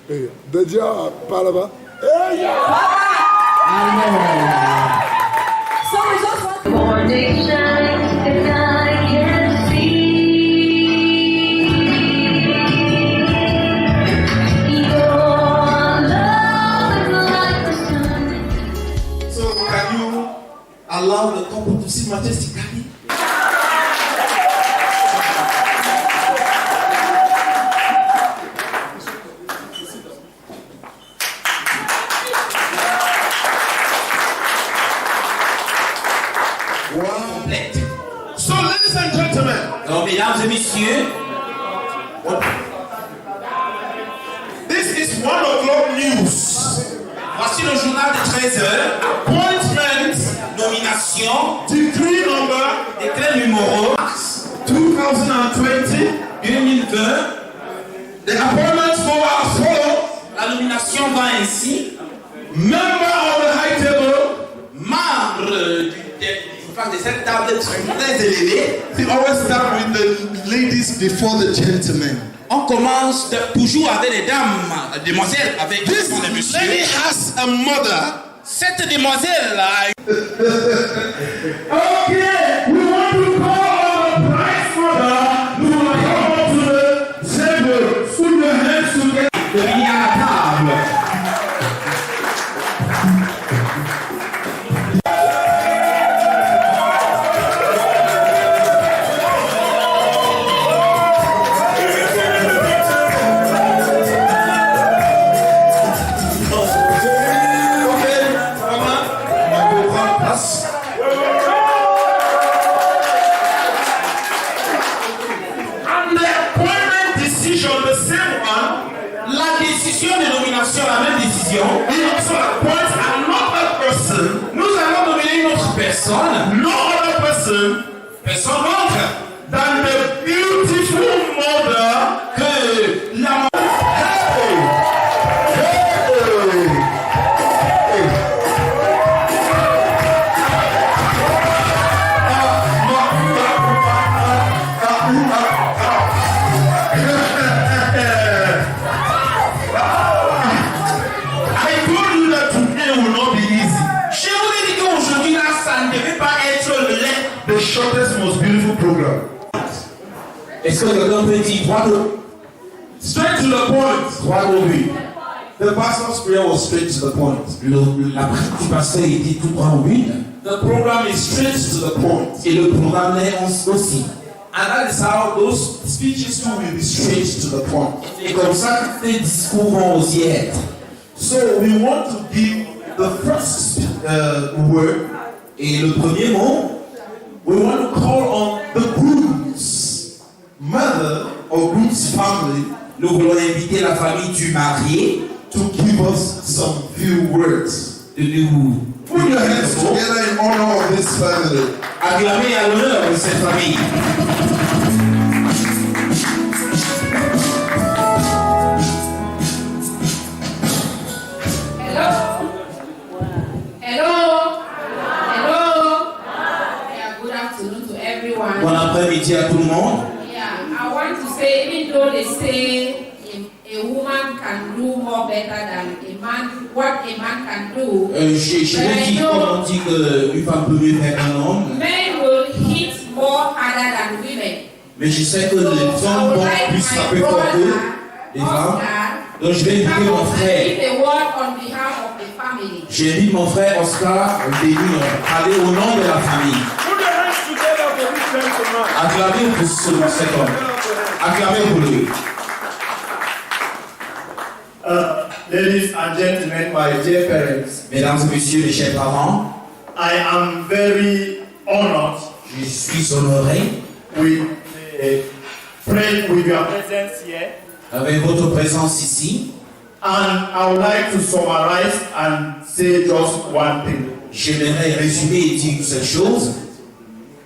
Déjà, par là-bas. So we just want morning shines and I can see your love is like the sun. So can you allow the couple to see majestically? Complète. So ladies and gentlemen, Donc, mesdames et messieurs, this is 1:00 news. voici le journal de 13h. Appointment Nomination, decree number décret numéro 2020. 2020. The appointments go as follows. La nomination va ainsi. Member of the high table. Membre de cette table très élevée. We always start with the ladies before the gentlemen. On commence toujours avec les dames, les demoiselles, avec This les lady messieurs. has a mother. Cette demoiselle-là, Okay, we want to call the prize mother. You will come up to the table. Put your hands together. de venir à la table. And the appointment decision, the same one, La décision de nomination, la même décision. we also appoint another person, Nous allons nominer une autre personne, no other person personne autre than the beautiful mother. que la I told you that today will not be easy. Je vous ai dit qu'aujourd'hui là, ça ne devait pas être le The shortest, most beautiful program. Est-ce que quelqu'un peut dire Straight to the point. droit au but? The pastor's prayer was straight to the point. La prière du pasteur était tout droit au but. The program is straight to the point. Et le programme l'est aussi. And that is how those speeches too will be straight to the point. Et comme ça, ces discours vont aussi être. So we want to give the first word. Et le premier mot, We want to call on the groom's mother or groom's family nous voulons inviter la famille du marié to give us some few words. de nous Put your hands together in honor of this family. acclamer à l'honneur de cette famille. Hello. Yeah, good afternoon to everyone. Bon après-midi à tout le monde. Yeah, I want to say, even though they say a woman can do more better than a man, what a man can do, Je veux dire, comme on dit qu'une femme peut mieux faire qu'un homme, men will hit more harder than women. mais je sais que So les I femmes would vont like plus my frapper fort que brother, les femmes. Oscar, Donc je vais to inviter come mon up and frère. give a word on behalf of the family. J'invite mon frère Oscar Béni à parler au nom de la famille. Put your hands together for this gentleman. Acclamez pour cet homme. Acclamez pour lui. Ladies and gentlemen, my dear parents, Mesdames et messieurs les chers parents, I am very honored je suis honoré with with your presence here, avec votre présence ici. and I would like to summarize and say just one thing. J'aimerais résumer et dire cette chose.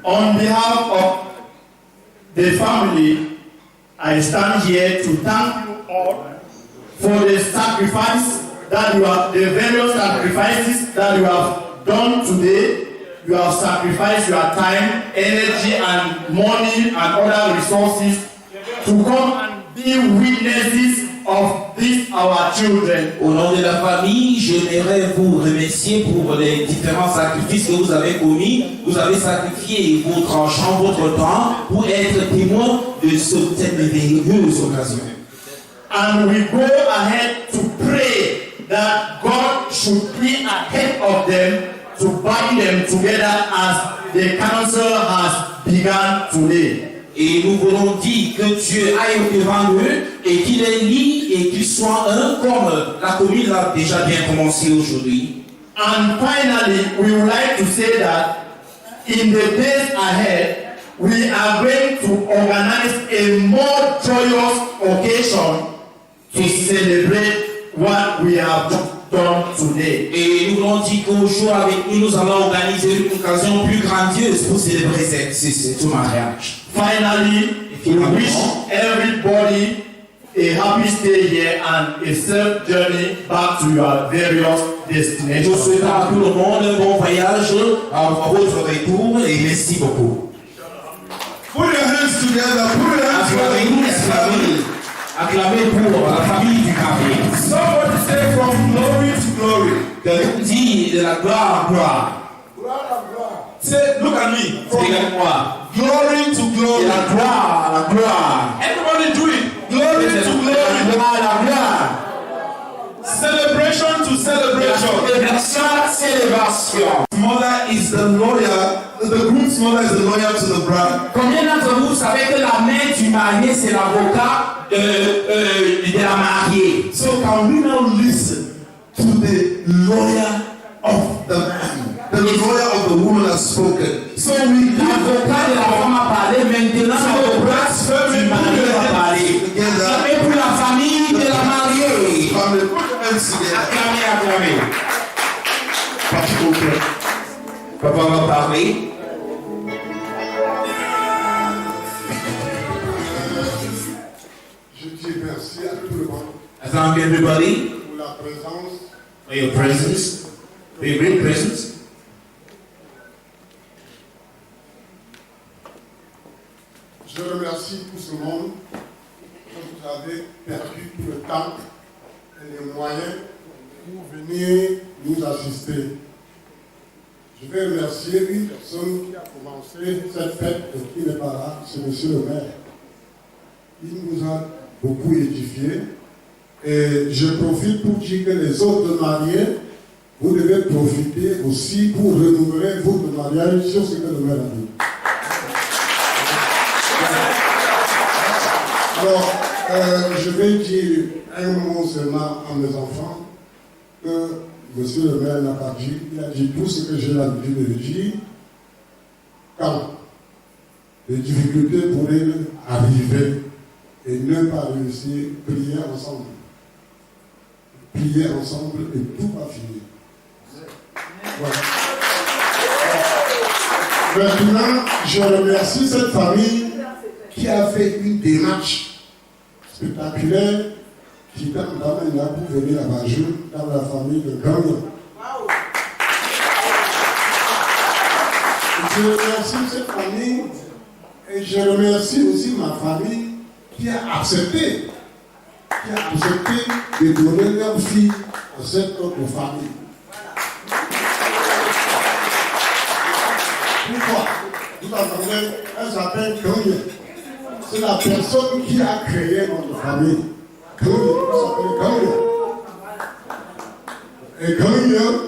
On behalf of the family, I stand here to thank you all for the sacrifice that you have, the various sacrifices that you have done today. You have sacrificed your time, energy, and money and other resources to come and be witnesses of this our our children. Au nom de la famille, j'aimerais vous remercier pour les différents sacrifices que vous avez commis. Vous avez sacrifié votre argent, votre temps pour être témoin de cette merveilleuse occasion. And we go ahead to pray that God should be ahead of them to bind them together as the council has begun today. Et nous voulons dire que Dieu aille devant eux et qu'il les lie et qu'ils soient un comme la commune l'a déjà bien commencé aujourd'hui. And finally, we would like to say that in the days ahead, we are going to organize a more joyous occasion to celebrate what we have done today. Et nous voulons dire qu'au jour avec nous, nous allons organiser une occasion plus grandiose pour célébrer ce mariage. Finally, we wish everybody a happy stay here and a safe journey back to your various Nous destinations. souhaitons à tout le monde un bon voyage à votre retour et merci beaucoup. Put your hands together. Put your hands Acclamez-nous, together. acclamez pour la famille du Carré. Somebody say from glory to glory. Quelqu'un dit de la gloire en gloire. Say, look at me. From Regarde-moi. glory to De glory. la gloire à la gloire. Everybody do it. Glory De to la glory. gloire à la gloire. Celebration to celebration. Célébration à célébration. Mother is the lawyer. The groom's mother is the lawyer to the bride. Combien d'entre vous savez que la mère du marié c'est l'avocat de la mariée? So can we now listen to the lawyer of the man? The lawyer of the woman has spoken. So we L'avocat de la femme a parlé, maintenant l'avocat du marié va parler. Et pour la famille de la mariée. family, put your hands together. Acclamez, acclamez. Papa, okay. Papa va parler. Je dis merci à tout le monde I thank everybody pour la présence. for your presence, for your great presence. Je remercie tout ce monde que vous avez perdu tout le temps et les moyens pour venir nous assister. Je vais remercier une personne qui a commencé cette fête et qui n'est pas là, c'est monsieur le maire. Il nous a beaucoup édifiés et je profite pour dire que les autres mariés, vous devez profiter aussi pour renouveler votre mariage sur ce que le maire a dit. Alors, je vais dire un mot seulement à mes enfants que monsieur le maire n'a pas dit. Il a dit tout ce que j'ai l'habitude de dire. Quand les difficultés pourraient arriver et ne pas réussir, prier ensemble. Prier ensemble et tout va finir. Voilà. Maintenant, je remercie cette famille qui a fait une démarche spectaculaire qui t'amène là pour venir à Bajou dans la famille de Gagnon. Je remercie cette famille et je remercie aussi ma famille qui a accepté de donner leur fille à cette autre famille. Pourquoi? Vous entendez, elle s'appelle Gagnon. C'est la personne qui a créé notre famille. Gagnon. Et Gagnon,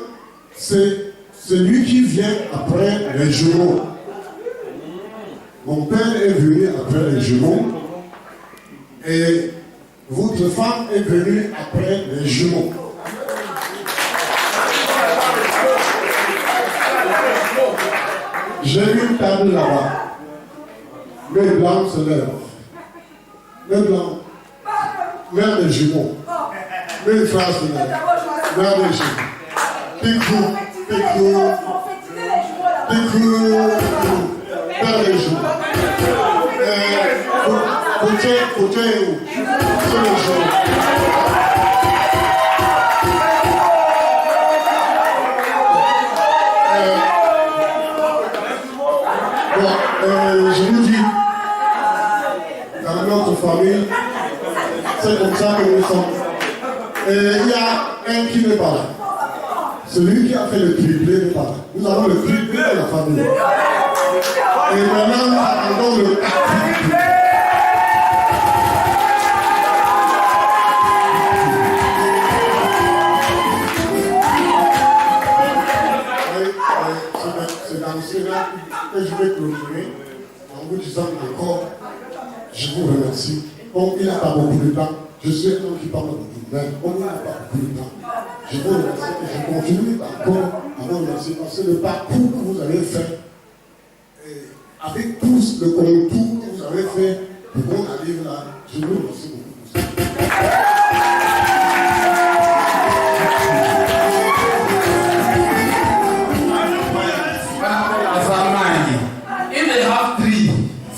c'est celui qui vient après les jumeaux. Mon père est venu après les jumeaux. Et votre femme est venue après les jumeaux. J'ai vu une table là-bas. Les blancs se lèvent. Les blancs. Mère des jumeaux. Les frères se lèvent. Mère des jumeaux. Picou. Père des jumeaux. Côté où? C'est les jumeaux. Je vous dis, dans notre famille, c'est comme ça que nous sommes. Et il y a un qui n'est pas là. Celui qui a fait le triplé n'est pas là. Nous avons le triplé dans la famille. Et maintenant, nous attendons le quadruplé. C'est dans cela que je vais clôturer en vous disant encore, je vous remercie. Comme il n'a pas beaucoup de temps, je suis un homme qui parle beaucoup, mais comme il n'a pas beaucoup de temps, je vous remercie et je continue encore à vous remercier parce que le parcours que vous avez fait, avec tous le contour que vous avez fait pour qu'on arrive là, je vous remercie beaucoup pour ça.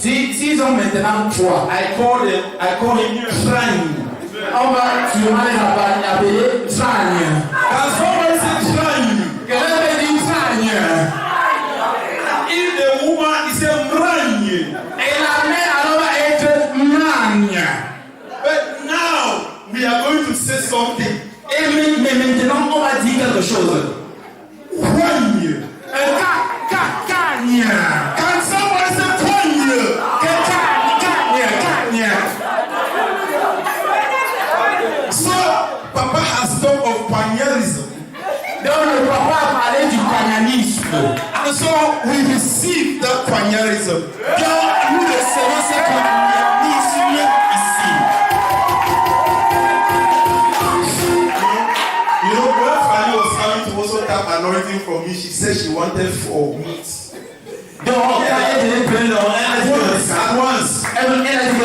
S'ils ont maintenant 3, I call him Tragne. On va sûrement les appeler Tragne. Quand someone says Tragne, quelqu'un veut dire Tragne. If the woman is a Mragne, et la mère alors va être Mragne. But now we are going to say something. Et mais maintenant on va dire quelque chose. Tragne. Cagne. Quand someone says so, Papa has talked of pioneerism. Donc le papa a parlé du pionierisme. And so we receive that pioneerism. Donc nous recevons ce pionierisme ici. You know, when Fanny was coming to also tap anointing from me, she said she wanted 4 weeks. Donc, elle a dit qu'elle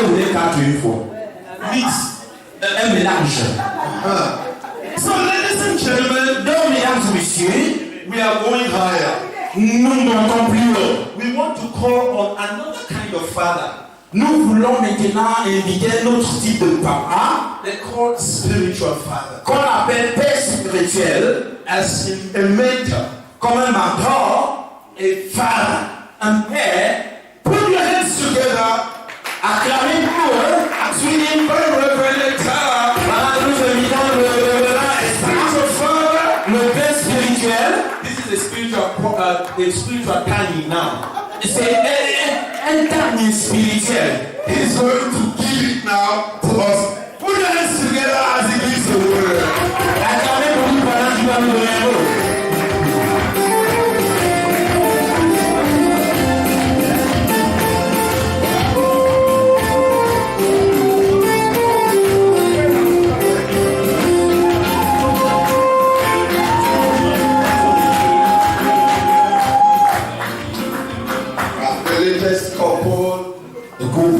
voulait 4 une fois. Mix. Un mélange. So, ladies and gentlemen, donc, mesdames et messieurs, we are going higher. Nous montons plus haut. We want to call on another kind of father. Nous voulons maintenant inviter un autre type de papa. They call spiritual father. Qu'on appelle père spirituel, as in a mentor, comme un mentor, et father. Un père, put your hands together, acclamez pour eux, swinging very reverend Tara. Voilà, nous invitons le spiritual father, le père spirituel. This is the spiritual timing now. C'est un timing spirituel. He is going to give it now to us. Put your hands together as he gives the word. Acclamez pour lui pendant qu'il va nous donner un mot.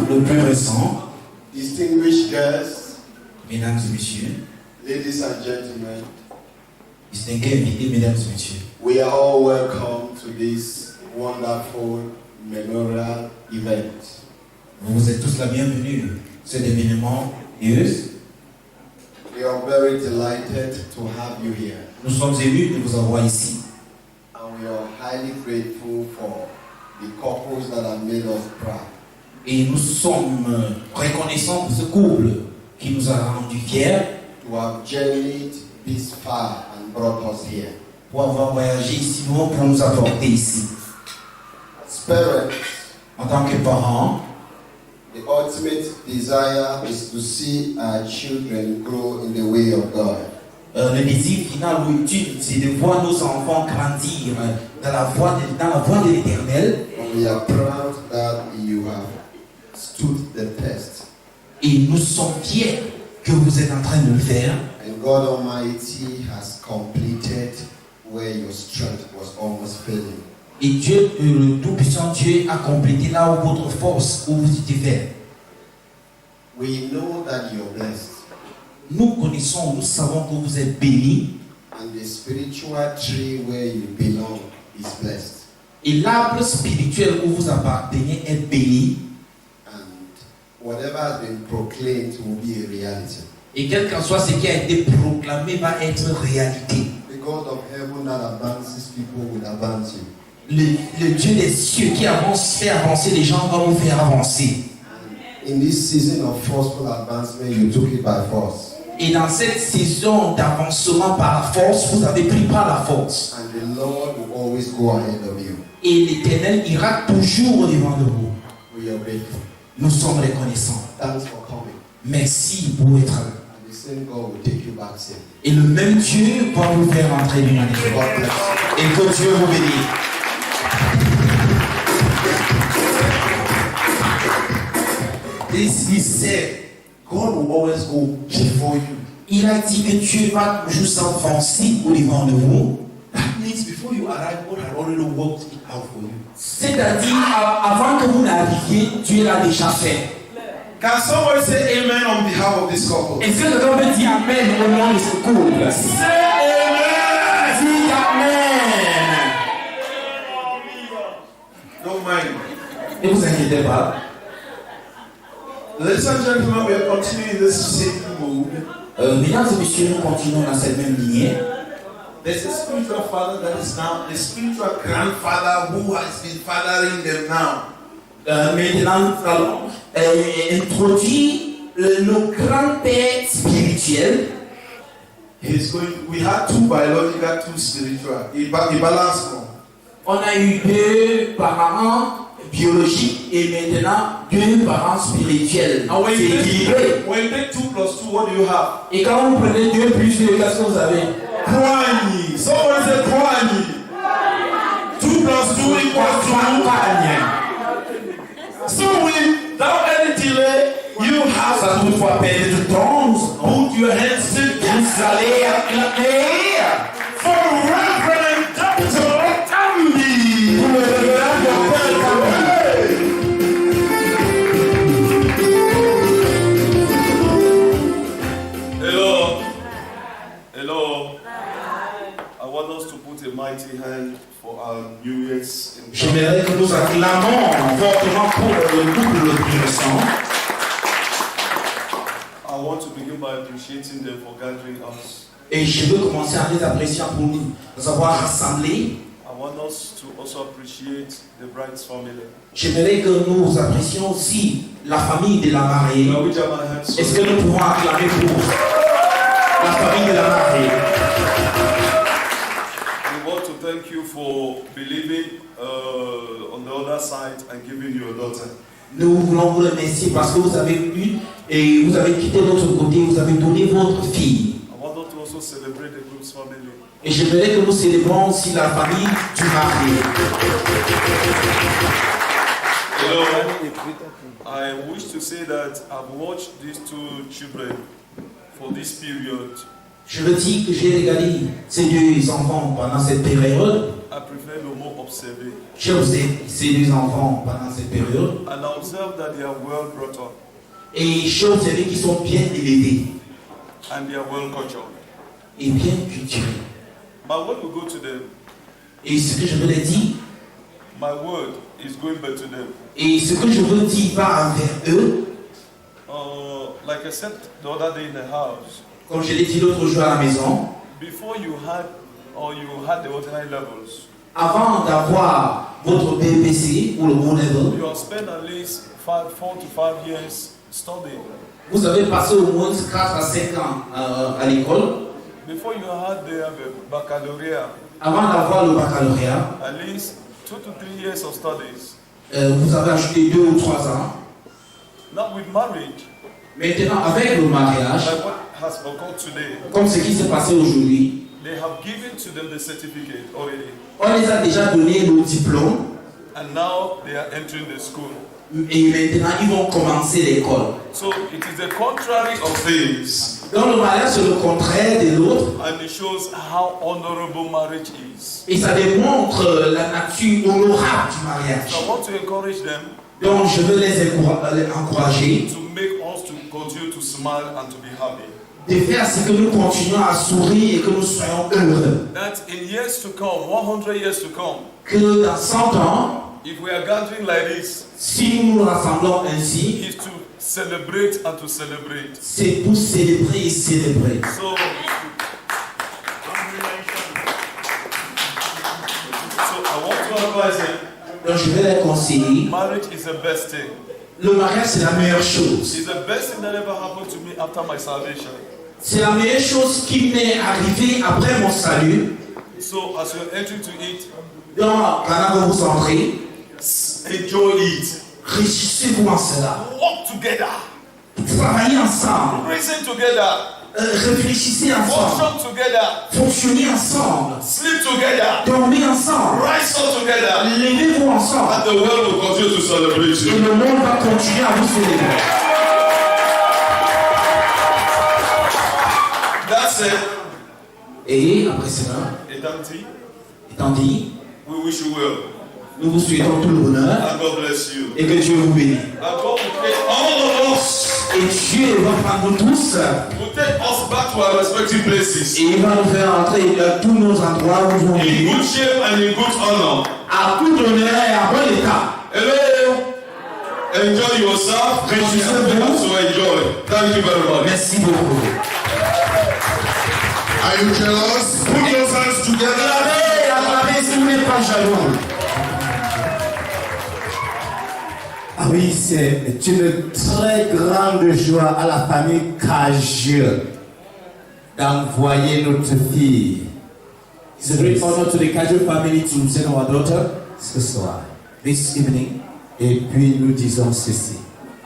Le plus récent, distinguished guests, mesdames et messieurs, ladies and gentlemen, distingués invités, mesdames et messieurs, we are all welcome to this wonderful memorial event. Vous êtes tous la bienvenue. C'est l'événement heureux. We are very delighted to have you here. Nous sommes émus de vous avoir ici. And we are highly grateful for the couples that have made us proud. Et nous sommes reconnaissants pour ce couple qui nous a rendus fiers. To have journeyed this far and brought us here. Pour avoir voyagé ici loin pour nous apporter ici. Parents, en tant que parents, the ultimate desire is to see our children grow in the way of God. Le désir final ou ultime, c'est de voir nos enfants grandir dans la voie de l'Éternel. And we are proud that you have stood the test. Et nous sommes fiers que vous êtes en train de le faire. And God Almighty has completed where your strength was almost failing. Et Dieu, le Tout-Puissant Dieu, a complété là où votre force, où vous étiez faible. We know that you're blessed. Nous connaissons, nous savons que vous êtes bénis. And the spiritual tree where you belong is blessed. Et l'arbre spirituel où vous appartenez est béni. Whatever has been proclaimed will be a reality. Et quel qu'en soit ce qui a été proclamé va être réalité. The God of heaven that advances people will advance you. Le Dieu des cieux qui fait avancer les gens va vous faire avancer. In this season of forceful advancement, you took it by force. Et dans cette saison d'avancement par la force, vous avez pris par la force. And the Lord will always go ahead of you. Et l'Éternel ira toujours devant de vous. We are grateful. Nous sommes reconnaissants. Thanks for coming. Merci pour être là. And the same God will take you back safe. Et le même Dieu va vous faire entrer d'une année. God bless you. Et que Dieu vous bénisse. He said, God will always go before you. Il a dit que Dieu va toujours s'enfoncer au devant de vous. That means before you arrive, God had already worked it out for you. C'est-à-dire, avant que vous n'arriviez, Dieu l'a déjà fait. Can somebody say amen on behalf of this couple? Est-ce que quelqu'un peut dire Amen au nom de ce couple? Say amen! Dis Amen. Don't mind. Ne vous inquiétez pas. Ladies and gentlemen, we are continuing this same mood. Mesdames et messieurs, nous continuons dans cette même lignée. There's a spiritual father that is now the spiritual grandfather who has been fathering them now. Maintenant, nous allons introduire nos grands-pères spirituels. He's going. We had two biological, two spiritual. He balanced more. On a eu 2 parents biologiques et maintenant 2 parents spirituels. And when C'est you équilibré. take 2 plus 2, what do you have? Et quand vous prenez 2 plus 2, qu'est-ce que vous avez? Kwanyi. Somebody say Kwanyi. 2 plus 2 equals 2. So without any delay, you have Sans to toutefois perdre de temps, put your hands together vous allez acclamer for Reverend Dr. Tambi. pour le révérend Dr. Tambi. Hello. Hello. I want us to put a mighty hand for our New Year's. J'aimerais que nous acclamons fortement pour le couple innocent. I want to begin by appreciating them for gathering us. Et je veux commencer en les appréciant pour nous avoir rassemblés. I want us to also appreciate the bride's family. J'aimerais que nous apprécions aussi la famille de la mariée. Now, which are my hands? Est-ce que nous pouvons acclamer pour la famille de la mariée? We want to thank you for believing on the other side and giving your daughter. Nous voulons vous remercier parce que vous avez eu et vous avez quitté notre côté, vous avez donné votre fille. I want us to also celebrate the group's family. Et j'aimerais que nous célébrons aussi la famille du marié. Hello. I wish to say that I've watched these 2 children for this period. Je veux dire que j'ai regardé ces 2 enfants pendant cette période. I prefer no more observer. J'ai observé ces 2 enfants pendant cette période. And I observe that they are well brought up Et j'ai observé qu'ils sont bien élevés and they are well cultured. et bien culturés. My word will go to them. Et ce que je veux leur dire, My word is going back to them. et ce que je veux dire va envers eux, Like I said the other day in the house, comme je l'ai dit l'autre jour à la maison, before you had the ordinary levels, avant d'avoir votre BPC ou le bon level, you have spent at least 4 to 5 years studying. vous avez passé au moins 4 à 5 ans à l'école. Before you had the baccalaureate, Avant d'avoir le baccalauréat, at least 2 to 3 years of studies. vous avez ajouté 2 ou 3 ans. Not with marriage, Maintenant, avec le mariage, like what has occurred today, comme ce qui s'est passé aujourd'hui, they have given to them the certificate already, on les a déjà donné le diplôme and now they are entering the school. et maintenant ils vont commencer l'école. So it is the contrary of things, Donc le mariage c'est le contraire de l'autre and it shows how honorable marriage is. et ça démontre la nature honorable du mariage. So I want to encourage them Donc je veux les encourager to make us to continue to smile and to be happy. de faire ce que nous continuons à sourire et que nous soyons heureux. That in years to come, 100 years to come, Que dans 100 ans, if we are gathering like this, si nous nous rassemblons ainsi, is to celebrate and to celebrate. c'est pour célébrer et célébrer. So I want to advise them, Donc je vais les conseiller. marriage is the best thing. Le mariage c'est la meilleure chose. It's the best thing that ever happened to me after my salvation. C'est la meilleure chose qui m'est arrivée après mon salut. So as you're entering to it, Pendant que vous entrez, enjoy it. réjouissez-vous en cela. Walk together. Travaillez ensemble. Reason together. Réfléchissez ensemble. Function together. Fonctionnez ensemble. Sleep together. Dormez ensemble. Rise up together. Levez-vous ensemble. And the world will continue to celebrate Et you. le monde va continuer à vous célébrer. That's it. Et après cela, étant dit, we wish you well. nous vous souhaitons tout le bonheur And God bless you. et que Dieu vous bénisse. And God will take all of us. Et Dieu va prendre nous tous Will take us back to our respective places. et il va nous faire entrer dans tous nos endroits où nous In vivons good shape and in good honor. à tout honneur et à bon état. Hello. Enjoy yourself. Réjouissez-vous. So enjoy. Thank you very much. Merci beaucoup. Are you jealous? Put your hands together. Acclamez si vous n'êtes pas jaloux. Ah oui, c'est une très grande joie à la famille Cageux d'envoyer notre fille. It's a great honor to the Kaju family to send our daughter Ce soir. this evening. Et puis nous disons ceci.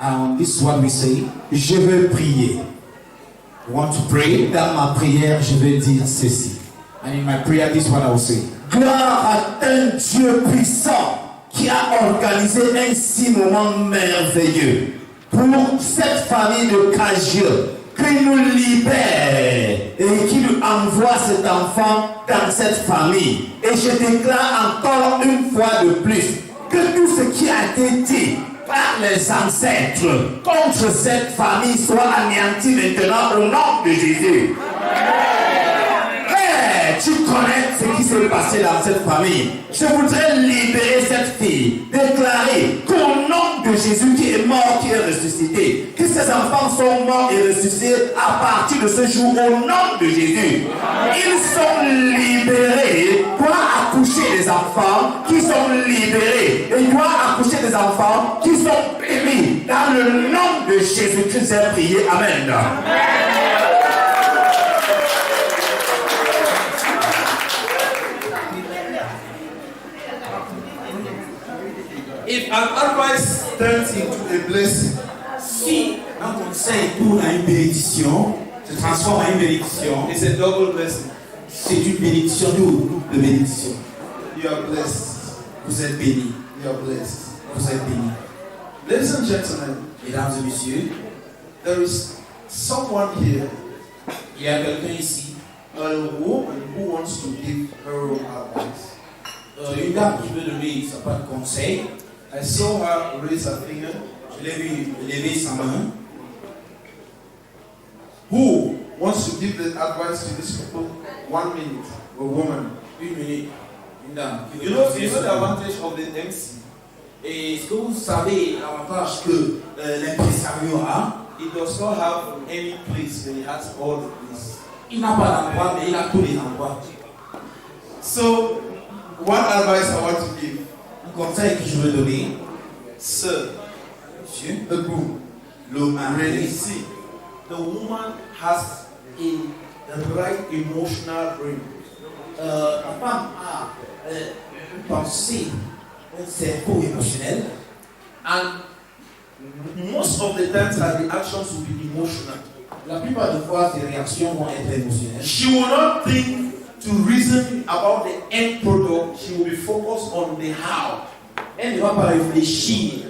And this is what we say. Je veux prier. We want to pray. Dans ma prière, je vais dire ceci. And in my prayer, this is what I will say. Gloire à un Dieu puissant qui a organisé un si moment merveilleux pour cette famille de Cageux, qui nous libère et qui nous envoie cet enfant dans cette famille. Et je déclare encore une fois de plus que tout ce qui a été dit par les ancêtres contre cette famille soit anéanti maintenant au nom de Jésus. Tu connais ce qui s'est passé dans cette famille. Je voudrais libérer cette fille, déclarer qu'au nom de Jésus qui est mort, qui est ressuscité, que ces enfants sont morts et ressuscités à partir de ce jour au nom de Jésus. Ils sont libérés pour accoucher des enfants qui sont libérés et doivent accoucher des enfants qui sont bénis. Dans le nom de Jésus-Christ, j'ai prié. Amen. If an advice turns into a blessing, si un conseil tourne à une bénédiction, se transforme en une bénédiction, It's a double blessing. c'est une bénédiction double bénédiction. You are blessed. Vous êtes bénis. You are blessed. Vous êtes bénis. Ladies and gentlemen, Mesdames et messieurs, there is someone here, il y a quelqu'un ici, a woman who wants to give her own advice. une dame qui veut donner sa part de conseil. I saw her raise her finger. Je l'ai vu lever sa main. Who wants to give the advice to these people? 1 minute. A woman. Une minute. Une dame. qui You veut know conseiller the sa main. advantage of the MC? Et est-ce que vous savez l'avantage que l'impresario a? He does not have any place, but he has all the place. Il n'a pas d'endroit, mais il a tous les endroits. So, one advice I want to give. Un conseil que je veux donner, Sir, monsieur, the groom, l'homme really marié, see, the woman has a right emotional brain. la femme a une pensée, un cerveau émotionnel, And most of the times her reactions will be emotional. la plupart des fois, ses réactions vont être émotionnelles. She will not think to reason about the end product. She will be focused on the how. Elle ne va pas réfléchir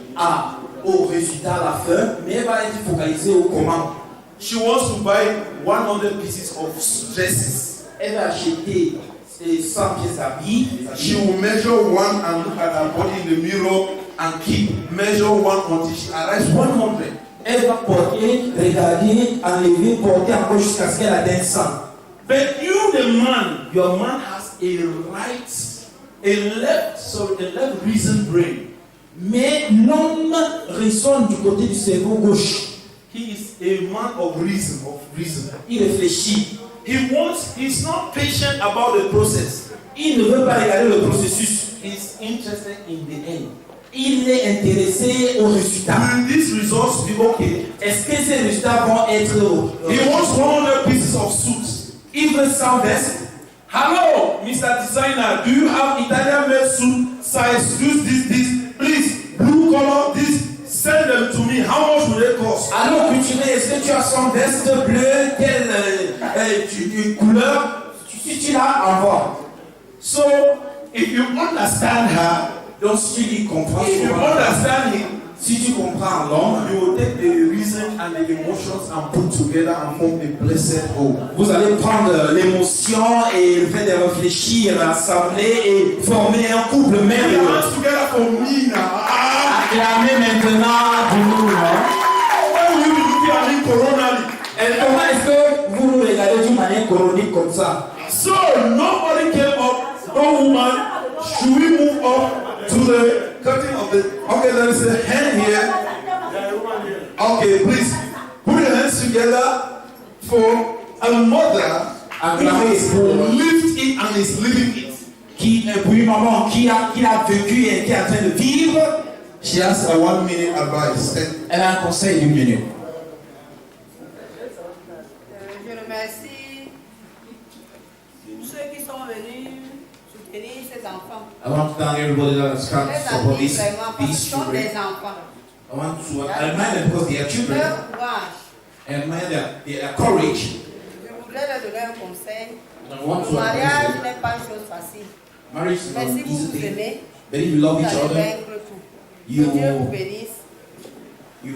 au résultat à la fin, mais elle va être focalisée au comment. She wants to buy 100 pieces of dresses. Elle va acheter 100 pièces d'habits. She will measure one and look at her body in the mirror and keep measure one until she arrives 100. Elle va porter, regarder, enlever, porter encore jusqu'à ce qu'elle atteigne 100. But you, the man, your man has a left reason brain. Mais l'homme résonne du côté du cerveau gauche. He is a man of reason, Il réfléchit. He's not patient about the process. Il ne veut pas regarder le processus. He's interested in the end. Il est intéressé aux résultats. Will these results be okay? Est-ce que ces résultats vont être... He wants 100 pieces of suits. Il veut 100 vestes. Hello, Mr. Designer, do you have Italian made suit size? This, please, blue color, this, send them to me. How much will they cost? Alors, couturier, est-ce que tu as 100 vestes bleues? Quelle couleur? Si tu l'as, envoie. So, if you understand her, Donc, si tu comprends, if you understand him, si tu comprends l'homme, you will take the reason and the emotions and put together and form a blessed home. vous allez prendre l'émotion et le fait de réfléchir, assembler et former un couple Put your merveilleux. hands together for me now. Acclamez maintenant pour nous. Why will you be looking at me coronally? Et comment est-ce que vous nous regardez d'une manière coronique comme ça? So nobody came up. No woman. Should we move up to the cutting of the? Okay, there is a hand here. Okay, please put your hands together for a mother who has lived it and is living it. Pour une maman qui a vécu et qui est en train de vivre, She has a 1 minute advice. elle a un conseil d'une minute. Je remercie tous ceux qui sont venus soutenir ces enfants. I want to thank everybody that has come to Les support amis, vraiment, parce que these ce sont des children. enfants. I want to admire them because they are children. Leur courage. I admire their courage. Je voudrais leur donner un conseil. And I want Le to mariage advise them. n'est pas une chose facile. Marriage is Mais not si an vous easy vous thing. aimez, But if you love vous each allez other, vaincre tout. you Que Dieu vous bénisse. will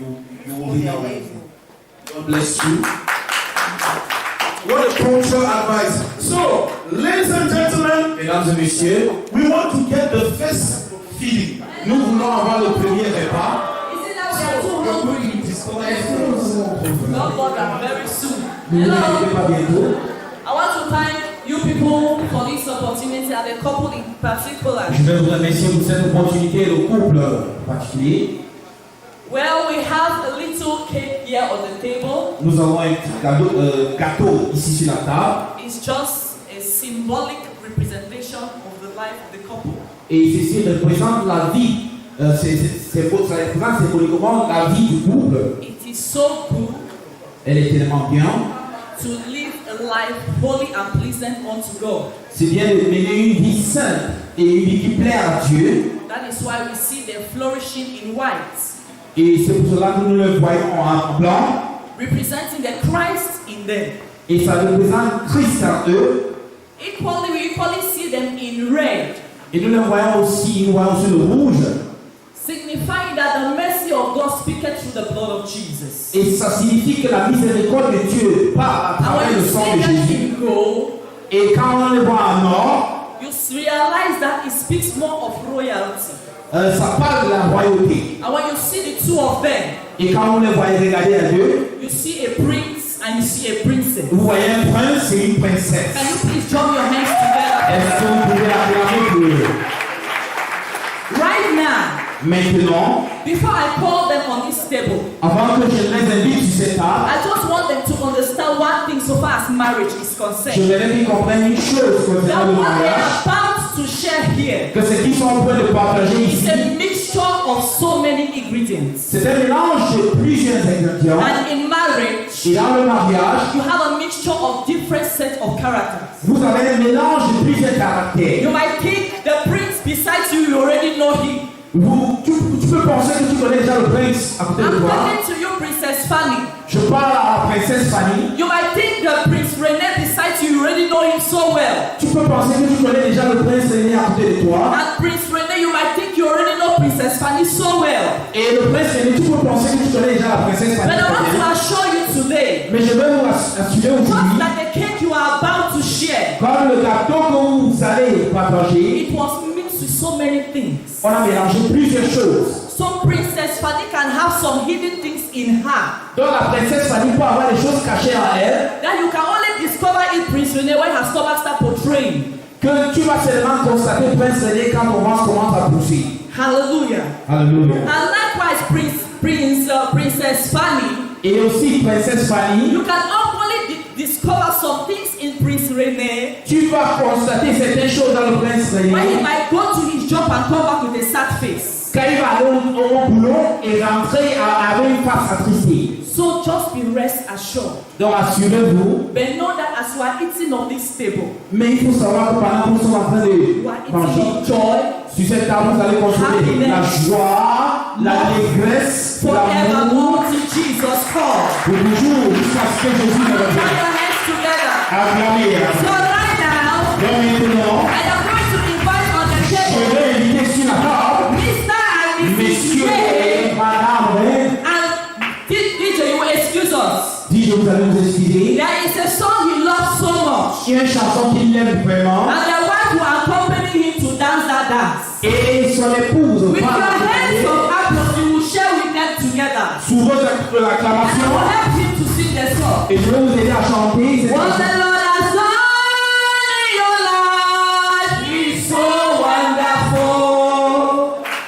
Au be dernier alright. jour. God bless you. What a cultural advice. So, ladies and gentlemen, Mesdames et messieurs, we want to get the first feeling. nous voulons avoir le premier repas. Not more than very soon. Nous ne Hello. l'avons pas bientôt. I want to thank you people for this opportunity and the couple in particular. Je vais vous remercier pour cette opportunité, le couple particulier. Well, we have a little cake here on the table. Nous avons un gâteau ici sur la table. It's just a symbolic representation of the life of the couple. Et ceci représente la vie. Ça représente symboliquement la vie du couple. It is so good Elle est tellement bien. to live a life holy and pleasant unto God. C'est bien de mener une vie sainte et une vie qui plaît à Dieu. That is why we see them flourishing in white, Et c'est pour cela que nous le voyons en blanc. representing the Christ in them. Et ça représente Christ en eux. Equally, we equally see them in red, Et nous le voyons aussi, nous voyons sur le rouge. signifying that the mercy of God speaketh through the blood of Jesus. Et ça signifie que la miséricorde de Dieu part à And travers when le you sang see de that Jésus. in gold, Et quand on le voit en or, you realize that it speaks more of royalty. ça parle de la royauté. And when you see the two of them, Et quand on les voit regarder à Dieu, you see a prince and you see a princess. vous voyez un prince et une princesse. Can you please join your hands together? Est-ce que vous pouvez acclamer pour eux? Right now, Maintenant, before I call them on this table, avant que je les invite sur cette table, I just want them to understand one thing so far as marriage is je concerned. voudrais qu'ils comprennent une chose That concernant le what they mariage, are about to share here que ce qu'ils sont en train de partager is ici, a mixture of so many ingredients. c'est un mélange de plusieurs ingrédients. And in marriage, Et dans le mariage, you have a mixture of different sets of characters. vous avez un mélange de plusieurs caractères. You might think the prince beside you, you already know him. Tu peux penser que tu connais déjà le prince à côté de I'm toi. talking to you, Princess Fanny. Je parle à la princesse Fanny. You might think the Prince René beside you, you already know him so well. Tu peux penser que tu connais déjà le prince René à côté de toi. And Prince René, you might think you already know Princess Fanny so well. Et le prince René, tu peux penser que tu connais déjà la princesse Fanny. But I want to assure you today, Mais je vais vous assurer just aujourd'hui, like the cake you are about to share, comme le gâteau que vous allez partager, it was mixed with so many things. on a mélangé plusieurs choses. So Princess Fanny can have some hidden things in her Donc la princesse Fanny peut avoir des choses cachées en elle that you can only discover in Prince René when her stomach starts portraying. que tu vas seulement constater prince René quand ton ventre commence à pousser. Hallelujah. Alléluia. And likewise, Princess Fanny, Et aussi princesse Fanny, you can only discover some things in Prince René tu vas constater certaines choses dans le prince when he René might go to his job and come back with a sad face. Quand il va aller au boulot et rentrer avec une face attristée. So just be rest assured. Donc assurez-vous. But know that as you are eating on this table, Mais il faut savoir que pendant que nous sommes en train de you are eating manger, of joy sur cette table, vous allez consommer la joie, l'allégresse, l'amour, forevermore to Jesus call. pour toujours, jusqu'à ce que Jésus ne Put revienne. your hands together. Acclamez. So right now, Donc maintenant, I am going to invite on the je table vais inviter sur la table, Mr. and Mrs. messieurs J. et madame, And DJ, you will excuse us. dis je vous allez vous excuser. There is a song he loves so much. Il y a une chanson qu'il aime vraiment. And the wife will accompany him to dance that dance. Et son épouse With your va hands of applause, you will share with them together. sous vos And I acclamations. will help him to sing the song. Et je vais vous aider à chanter cette What chanson. the Lord has done in your life is so wonderful.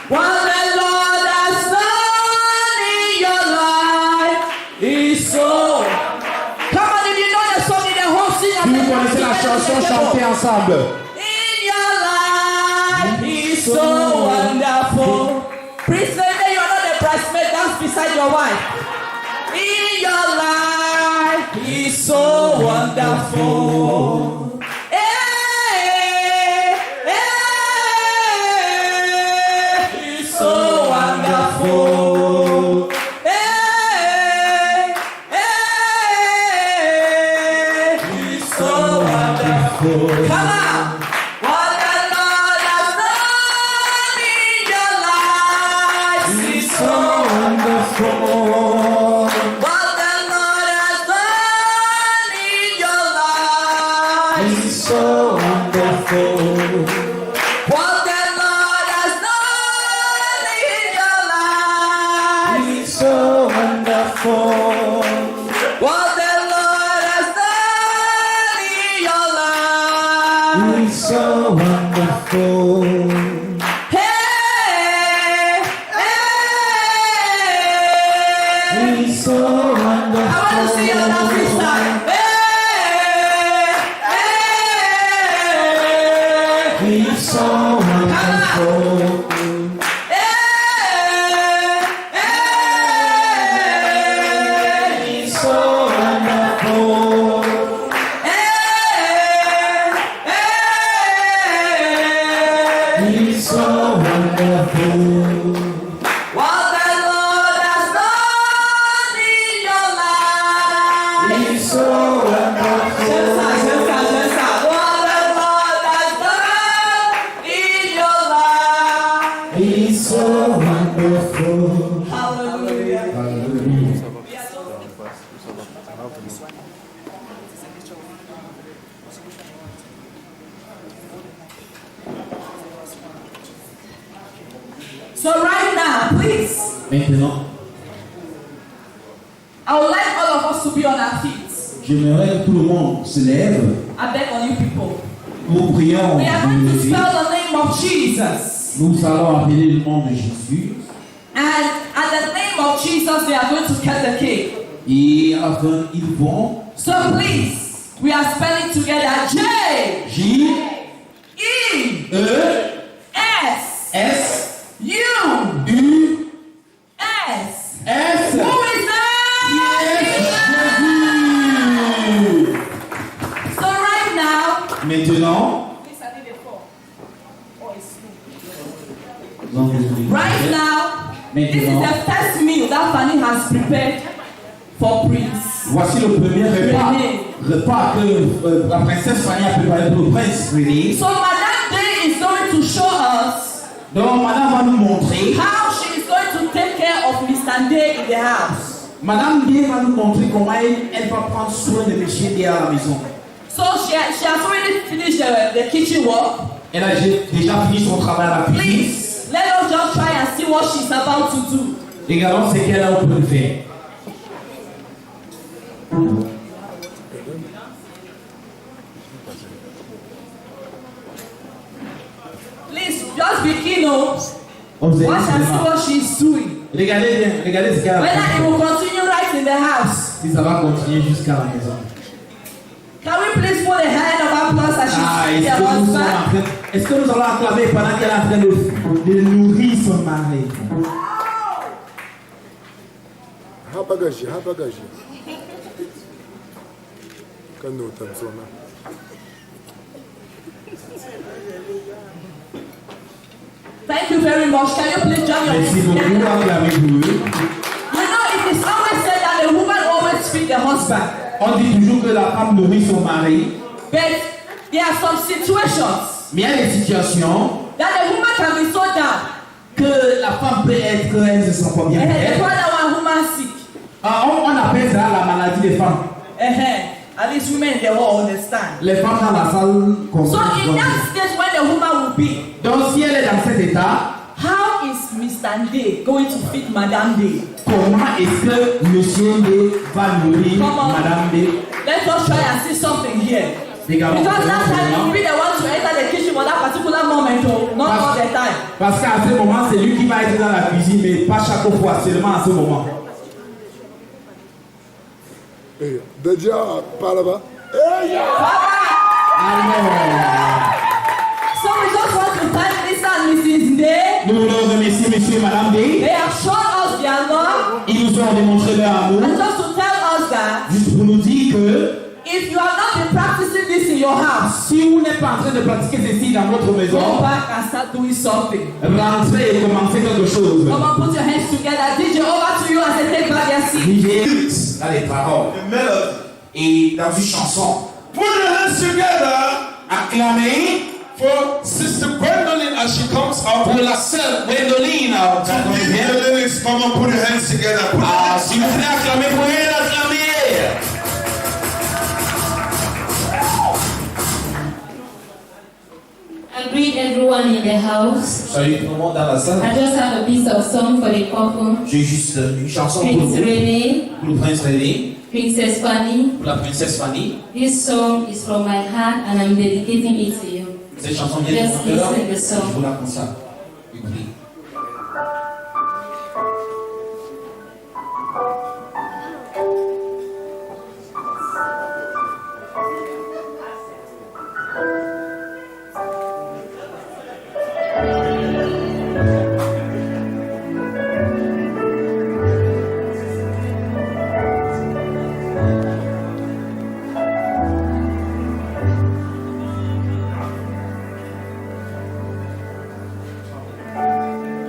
What the Lord has done in your life is so. Come on, if you know the song in the whole sing. Si vous connaissez la chanson, chantez ensemble. In your life is so wonderful. Please say that you are not a bridesmaid, dance beside your wife. In your life is so wonderful. Hey, hey, it's so wonderful. Hey, hey, it's so wonderful. Come on. What the Lord has done in your life is so wonderful. What the Lord has done in your life is so wonderful. What the Lord has done in your life is so wonderful. What the Lord has done in your life is so wonderful. Hey, hey, it's so wonderful. I want to see you on that freestyle. Hey, it's so wonderful. Hey, hey, it's so wonderful. It's so wonderful. What the Lord has done in your life is so wonderful. What the Lord has done in your life is so wonderful. Hallelujah. Hallelujah. So right now, please, Maintenant, I would like all of us to be on our feet. j'aimerais que tout le monde se lève. I beg on you people. Nous prions. We are going de to lever. spell the name of Jesus. Nous allons appeler le nom de Jésus. And at the name of Jesus, they are going to cut the cake. Et enfin, ils vont. So please, we are spelling together J, J, E, E, S, S, U, U, S. S. Who is that? So right now, Maintenant, please, I need a fork. Oh, it's smooth. donc, Right now, this is the first meal that Fanny has prepared for Prince. voici le premier repas que la princesse Fanny a préparé pour le prince René. So Madame Day is going to show us Donc, madame va nous montrer. how she is going to take care of Mr. Day in the house. Madame D va nous montrer comment elle va prendre soin de monsieur D à la maison. So she has already finished the kitchen work. Elle a déjà fini son travail à la cuisine. Please, let us just try and see what she's about to do. Regardons ce qu'elle a au point de faire. Please, just begin, oh. Observez Watch and see seulement. what she's doing. Regardez bien, regardez ce qu'elle a Whether it fait. will continue right in the house. Si ça va continuer jusqu'à la maison. Can we please put a hand of applause as she's feed their husband. Est-ce que nous allons acclamer pendant qu'elle est en train de nourrir son mari? Thank you very much. Can you please join your Merci hands beaucoup, together? acclamez pour eux. You know, it is always said that the woman always feed the husband. On dit toujours que la femme nourrit son mari, But there are some situations mais il y a des situations that the woman can be so down. que la femme peut être, elle ne se sent pas bien. And the father one woman sick. On appelle ça la maladie des femmes. At least women they will understand. Les femmes dans la salle So comprennent. in that stage when the woman will be, Donc si elle est dans cet état, how is Mr. Day going to feed Madame Day? comment est-ce que Monsieur D va nourrir Come on. Madame D? Let us try and see something here. Également, Because that time you will be the one to enter the kitchen for that particular moment, oh, not all the time. Parce qu'à ce moment, c'est lui qui va être dans la cuisine, mais pas chaque fois, seulement à ce moment. Déjà, par là-bas. So we just want to thank Mr. and Mrs. Day. Nous voulons remercier Monsieur et Madame D. They have shown us their love. Ils nous ont démontré leur amour. And just to tell us that Juste pour nous dire que if you have not been practicing this in your house, si vous n'êtes pas en train de pratiquer ceci dans votre maison, go back and start doing something. rentrez et commencez quelque chose. Come on, put your hands together. DJ, over to you as they take back their seat. Dans les paroles et dans une chanson. Put your hands together Acclamez for Sister Gwendolyn as she comes out. pour la sœur Gwendoline. The lyrics, come on, put your hands together. Put your hands S'il vous plaît, acclamez pour elle, acclamez. I greet everyone in the house. Salut tout le monde dans la salle. I just have a piece of song for the couple. J'ai juste une chanson pour Prince vous, Renee, pour le prince René, Princess Fanny. pour la princesse Fanny. This song is from my heart and I'm dedicating it to you. Cette chanson vient de Just mon cœur. listen the Je song. vous la consacre. Écoutez.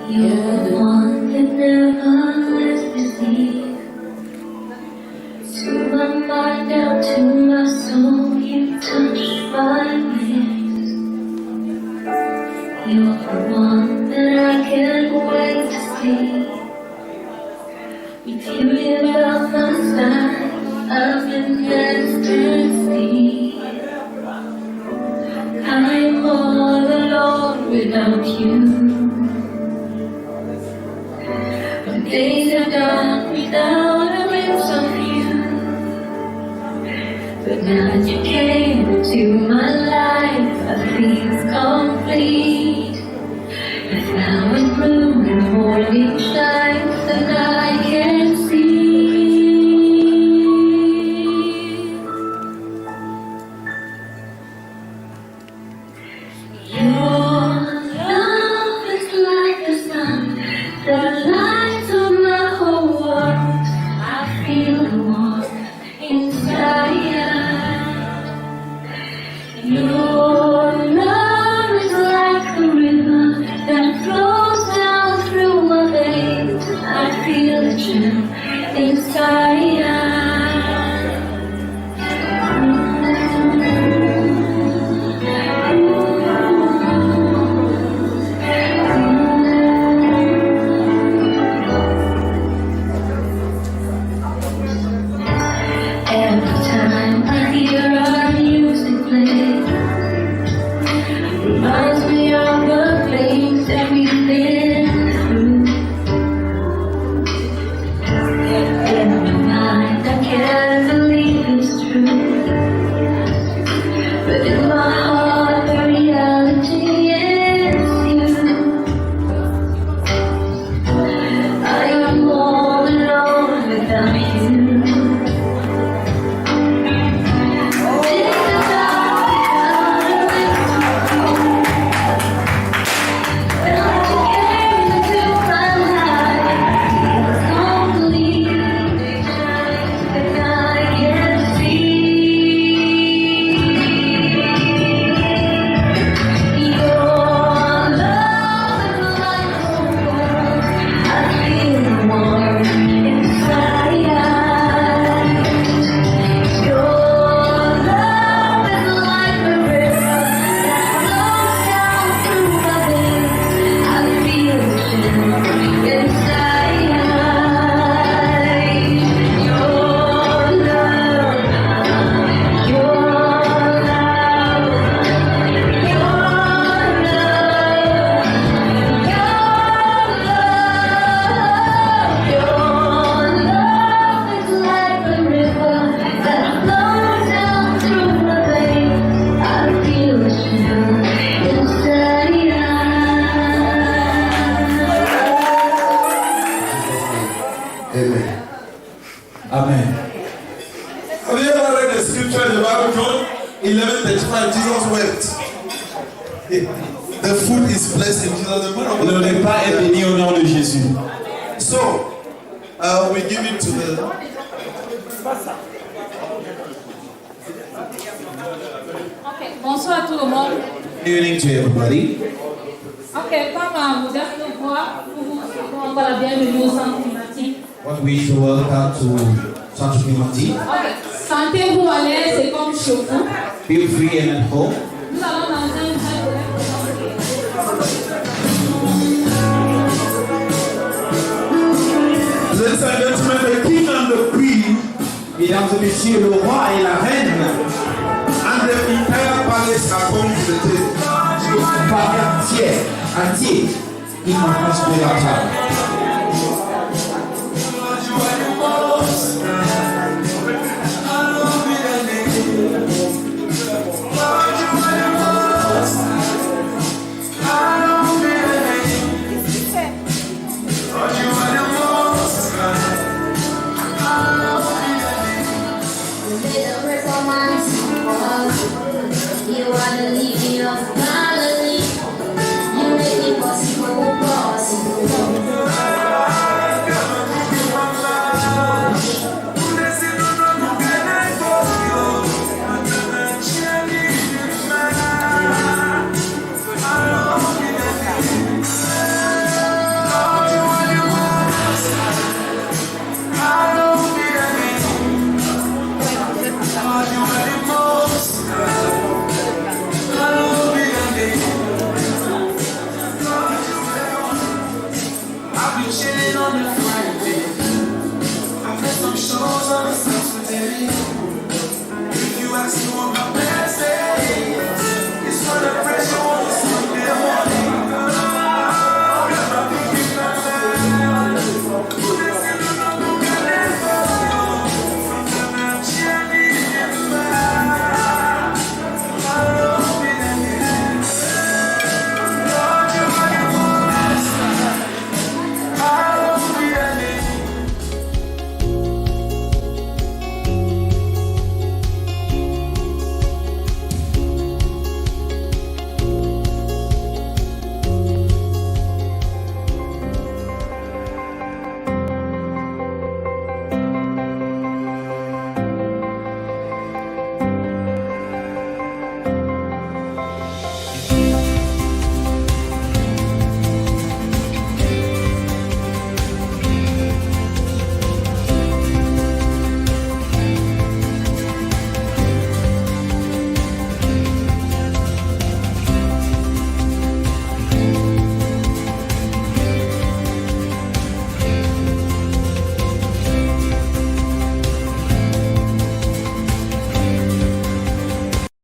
You're the one that never lets me leave. To my mind, down to my soul, you touch my lips. You're the one that I can't wait to see. With you here by my side, I've been ecstasy. I'm all alone without you. Days are done without a glimpse of you. But now that you came into my life, I feel complete. The flowers bloom and the morning shines, and I can see. Your love is like the sun that lights up my whole world. I feel the warmth inside. Your 11:35, Jesus wept. The food is blessed in Jesus' name. Le repas est béni au nom de Jésus. So, we give it to the. Ok, bonsoir à tout le monde. Good evening to everybody. Ok, comme vous êtes le voir, vous encore la bienvenue au centre climatique. What we should welcome to Centre Climatique. Ok, sentez-vous à l'aise, c'est comme chez vous. Feel free and at home. Nous allons dans un Ladies and gentlemen, the king and the queen, mesdames et messieurs, le roi et la reine, and the entire palace are coming to the table. le palais entier, ils vont construire la table. You are the